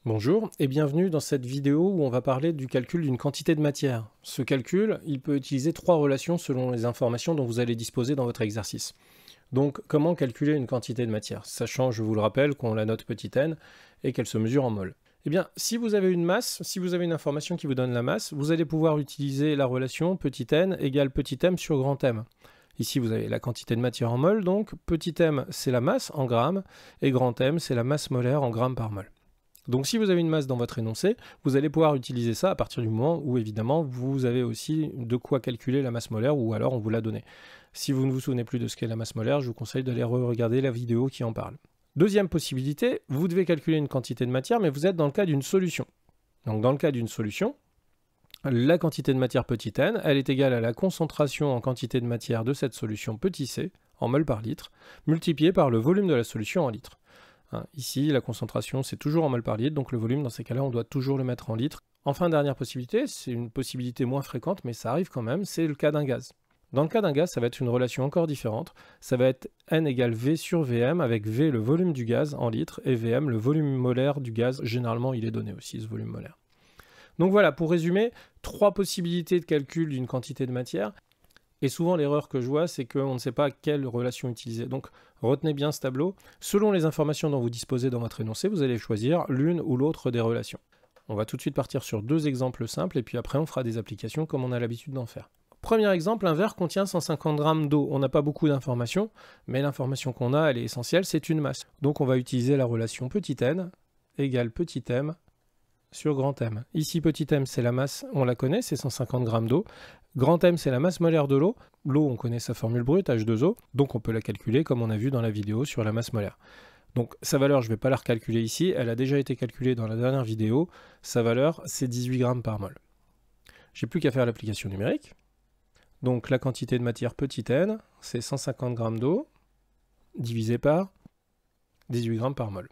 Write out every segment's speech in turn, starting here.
Bonjour et bienvenue dans cette vidéo où on va parler du calcul d'une quantité de matière. Ce calcul, il peut utiliser trois relations selon les informations dont vous allez disposer dans votre exercice. Donc, comment calculer une quantité de matière, sachant, je vous le rappelle, qu'on la note petit n et qu'elle se mesure en mol. Eh bien, si vous avez une masse, si vous avez une information qui vous donne la masse, vous allez pouvoir utiliser la relation petit n égale petit m sur grand M. Ici, vous avez la quantité de matière en mol, donc petit m, c'est la masse en grammes, et grand M, c'est la masse molaire en grammes par mol. Donc si vous avez une masse dans votre énoncé, vous allez pouvoir utiliser ça à partir du moment où évidemment vous avez aussi de quoi calculer la masse molaire ou alors on vous l'a donné. Si vous ne vous souvenez plus de ce qu'est la masse molaire, je vous conseille d'aller regarder la vidéo qui en parle. Deuxième possibilité, vous devez calculer une quantité de matière mais vous êtes dans le cas d'une solution. Donc dans le cas d'une solution, la quantité de matière petit n, elle est égale à la concentration en quantité de matière de cette solution petit c en mol par litre, multiplié par le volume de la solution en litres. Ici, la concentration, c'est toujours en mol par litre, donc le volume, dans ces cas-là, on doit toujours le mettre en litres. Enfin, dernière possibilité, c'est une possibilité moins fréquente, mais ça arrive quand même, c'est le cas d'un gaz. Dans le cas d'un gaz, ça va être une relation encore différente. Ça va être N égale V sur Vm, avec V le volume du gaz en litres, et Vm le volume molaire du gaz. Généralement, il est donné aussi, ce volume molaire. Donc voilà, pour résumer, trois possibilités de calcul d'une quantité de matière. Et souvent, l'erreur que je vois, c'est qu'on ne sait pas quelle relation utiliser. Donc, retenez bien ce tableau. Selon les informations dont vous disposez dans votre énoncé, vous allez choisir l'une ou l'autre des relations. On va tout de suite partir sur deux exemples simples, et puis après, on fera des applications comme on a l'habitude d'en faire. Premier exemple, un verre contient 150 g d'eau. On n'a pas beaucoup d'informations, mais l'information qu'on a, elle est essentielle, c'est une masse. Donc, on va utiliser la relation petit n égale petit m sur grand M. Ici, petit m, c'est la masse, on la connaît, c'est 150 g d'eau. Grand M, c'est la masse molaire de l'eau. L'eau, on connaît sa formule brute, H2O, donc on peut la calculer comme on a vu dans la vidéo sur la masse molaire. Donc sa valeur, je ne vais pas la recalculer ici, elle a déjà été calculée dans la dernière vidéo. Sa valeur, c'est 18 g par mol. J'ai plus qu'à faire l'application numérique. Donc la quantité de matière petit n, c'est 150 g d'eau, divisé par 18 g par mol.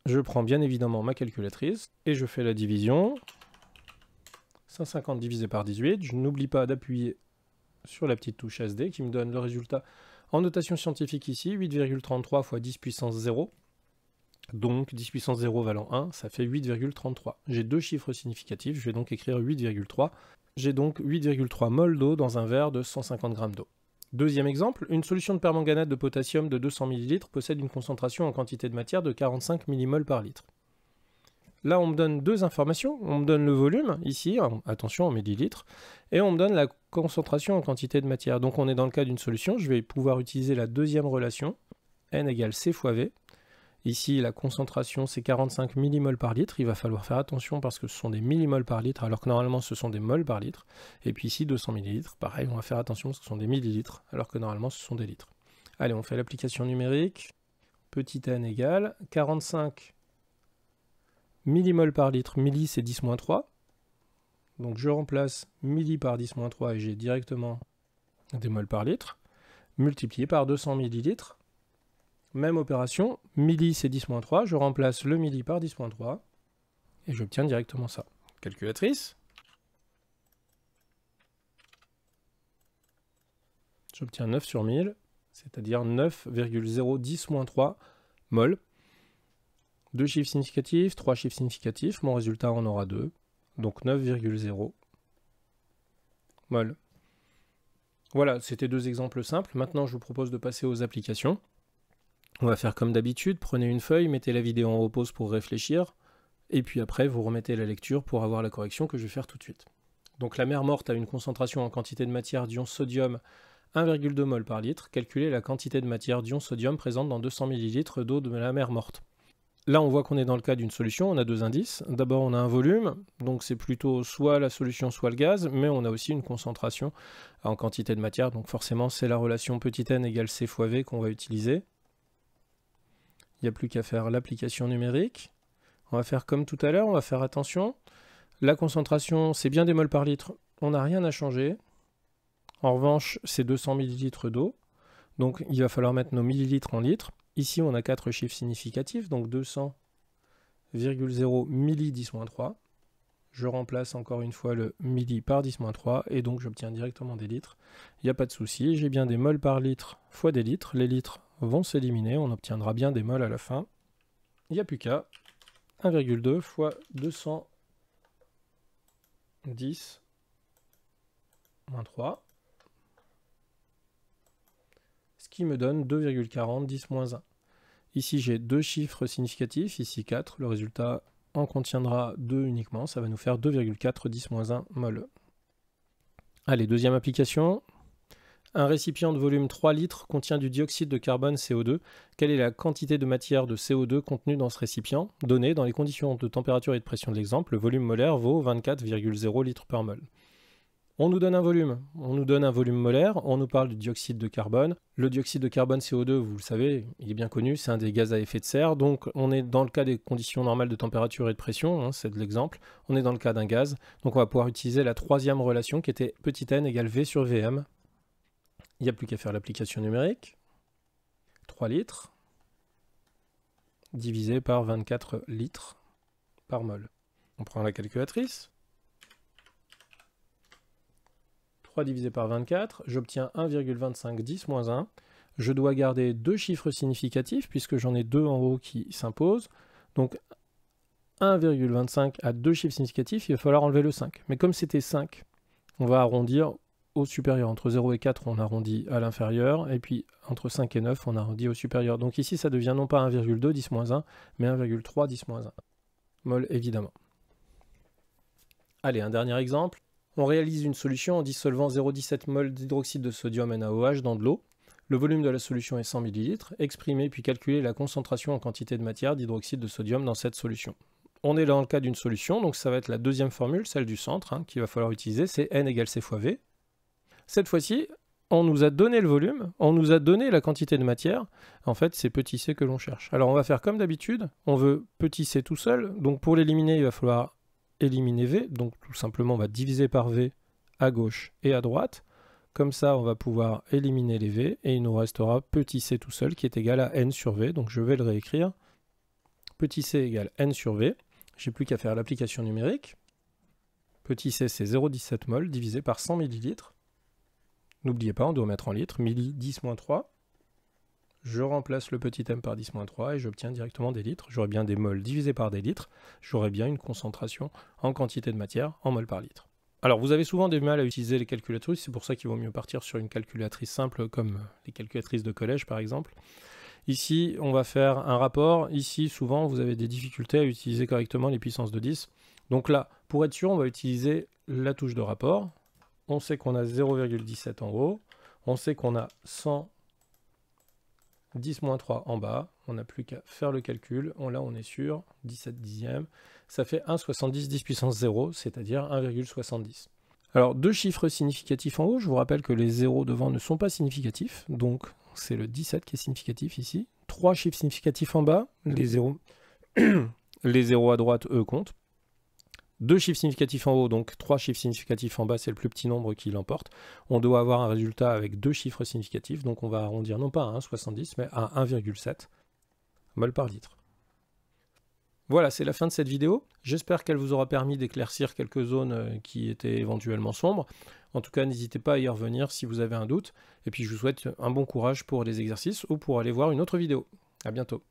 Je prends bien évidemment ma calculatrice et je fais la division. 150 divisé par 18, je n'oublie pas d'appuyer sur la petite touche SD qui me donne le résultat en notation scientifique ici, 8,33 fois 10 puissance 0. Donc 10 puissance 0 valant 1, ça fait 8,33. J'ai deux chiffres significatifs, je vais donc écrire 8,3. J'ai donc 8,3 mol d'eau dans un verre de 150 g d'eau. Deuxième exemple, une solution de permanganate de potassium de 200 ml possède une concentration en quantité de matière de 45 mmol par litre. Là, on me donne deux informations. On me donne le volume, ici, attention en millilitres, et on me donne la concentration en quantité de matière. Donc on est dans le cas d'une solution. Je vais pouvoir utiliser la deuxième relation, N égale C fois V. Ici, la concentration, c'est 45 mmol par litre. Il va falloir faire attention parce que ce sont des millimoles par litre, alors que normalement, ce sont des moles par litre. Et puis ici, 200 ml. Pareil, on va faire attention parce que ce sont des millilitres, alors que normalement, ce sont des litres. Allez, on fait l'application numérique. Petit n égale 45 millimol par litre. Milli, c'est 10-3. Donc je remplace milli par 10-3 et j'ai directement des moles par litre. Multiplié par 200 millilitres. Même opération, milli c'est 10-3, je remplace le milli par 10-3 et j'obtiens directement ça. Calculatrice. J'obtiens 9 sur 1000, c'est-à-dire 9,010-3 mol. Deux chiffres significatifs, trois chiffres significatifs, mon résultat en aura 2, donc 9,0 mol. Voilà, c'était deux exemples simples. Maintenant, je vous propose de passer aux applications. On va faire comme d'habitude, prenez une feuille, mettez la vidéo en repause pour réfléchir, et puis après vous remettez la lecture pour avoir la correction que je vais faire tout de suite. Donc la mer morte a une concentration en quantité de matière d'ion sodium 1,2 mol par litre. Calculez la quantité de matière d'ion sodium présente dans 200 ml d'eau de la mer morte. Là on voit qu'on est dans le cas d'une solution, on a deux indices. D'abord on a un volume, donc c'est plutôt soit la solution soit le gaz, mais on a aussi une concentration en quantité de matière, donc forcément c'est la relation petit n égale C fois V qu'on va utiliser. Il n'y a plus qu'à faire l'application numérique. On va faire comme tout à l'heure, on va faire attention. La concentration, c'est bien des moles par litre, on n'a rien à changer. En revanche, c'est 200 ml d'eau. Donc il va falloir mettre nos millilitres en litres. Ici, on a quatre chiffres significatifs, donc 200,0 milli 10-3. Je remplace encore une fois le milli par 10-3 et donc j'obtiens directement des litres. Il n'y a pas de souci, j'ai bien des moles par litre fois des litres. Les litres vont s'éliminer, on obtiendra bien des moles à la fin. Il n'y a plus qu'à 1,2 fois 210 moins 3, ce qui me donne 2,40, 10 moins 1. Ici, j'ai deux chiffres significatifs, ici 4. Le résultat en contiendra 2 uniquement. Ça va nous faire 2,4, 10 moins 1 mol. Allez, deuxième application. Un récipient de volume 3 litres contient du dioxyde de carbone CO2. Quelle est la quantité de matière de CO2 contenue dans ce récipient? Donnée dans les conditions de température et de pression de l'exemple, le volume molaire vaut 24,0 litres par mol. On nous donne un volume molaire, on nous parle du dioxyde de carbone. Le dioxyde de carbone CO2, vous le savez, il est bien connu, c'est un des gaz à effet de serre, donc on est dans le cas des conditions normales de température et de pression, hein, c'est de l'exemple, on est dans le cas d'un gaz, donc on va pouvoir utiliser la troisième relation qui était petit n égale V sur Vm. Il n'y a plus qu'à faire l'application numérique, 3 litres, divisé par 24 litres par mol. On prend la calculatrice. 3 divisé par 24, j'obtiens 1,25 10 moins 1. Je dois garder deux chiffres significatifs puisque j'en ai deux en haut qui s'imposent. Donc 1,25 à deux chiffres significatifs, il va falloir enlever le 5. Mais comme c'était 5, on va arrondir au supérieur. Entre 0 et 4, on arrondit à l'inférieur. Et puis entre 5 et 9, on arrondit au supérieur. Donc ici, ça devient non pas 1,2 10 moins 1, mais 1,3 10 moins 1. Mol, évidemment. Allez, un dernier exemple. On réalise une solution en dissolvant 0,17 mol d'hydroxyde de sodium NaOH dans de l'eau. Le volume de la solution est 100 ml. Exprimez puis calculez la concentration en quantité de matière d'hydroxyde de sodium dans cette solution. On est dans le cas d'une solution, donc ça va être la deuxième formule, celle du centre, hein, qu'il va falloir utiliser, c'est N égale C fois V. Cette fois-ci, on nous a donné le volume, on nous a donné la quantité de matière. En fait, c'est petit c que l'on cherche. Alors on va faire comme d'habitude, on veut petit c tout seul, donc pour l'éliminer, il va falloir éliminer V, donc tout simplement on va diviser par V à gauche et à droite. Comme ça, on va pouvoir éliminer les V et il nous restera petit c tout seul qui est égal à N sur V. Donc je vais le réécrire. Petit c égale N sur V. J'ai plus qu'à faire l'application numérique. Petit c, c'est 0,17 mol divisé par 100 ml. N'oubliez pas, on doit mettre en litres. 10-3. Je remplace le petit m par 10-3 et j'obtiens directement des litres. J'aurai bien des mols divisés par des litres. J'aurai bien une concentration en quantité de matière en mol par litre. Alors vous avez souvent des mal à utiliser les calculatrices, c'est pour ça qu'il vaut mieux partir sur une calculatrice simple comme les calculatrices de collège par exemple. Ici on va faire un rapport, ici souvent vous avez des difficultés à utiliser correctement les puissances de 10. Donc là, pour être sûr, on va utiliser la touche de rapport. On sait qu'on a 0,17 en haut, on sait qu'on a 100 10-3 en bas, on n'a plus qu'à faire le calcul, là on est sur 17 dixièmes, ça fait 1,70 10 puissance 0, c'est-à-dire 1,70. Alors deux chiffres significatifs en haut, je vous rappelle que les zéros devant ne sont pas significatifs, donc c'est le 17 qui est significatif ici. Trois chiffres significatifs en bas, les zéros, les zéros à droite, eux, comptent. Deux chiffres significatifs en haut, donc trois chiffres significatifs en bas, c'est le plus petit nombre qui l'emporte. On doit avoir un résultat avec deux chiffres significatifs, donc on va arrondir non pas à 1,70, mais à 1,7 mol par litre. Voilà, c'est la fin de cette vidéo. J'espère qu'elle vous aura permis d'éclaircir quelques zones qui étaient éventuellement sombres. En tout cas, n'hésitez pas à y revenir si vous avez un doute. Et puis, je vous souhaite un bon courage pour les exercices ou pour aller voir une autre vidéo. À bientôt.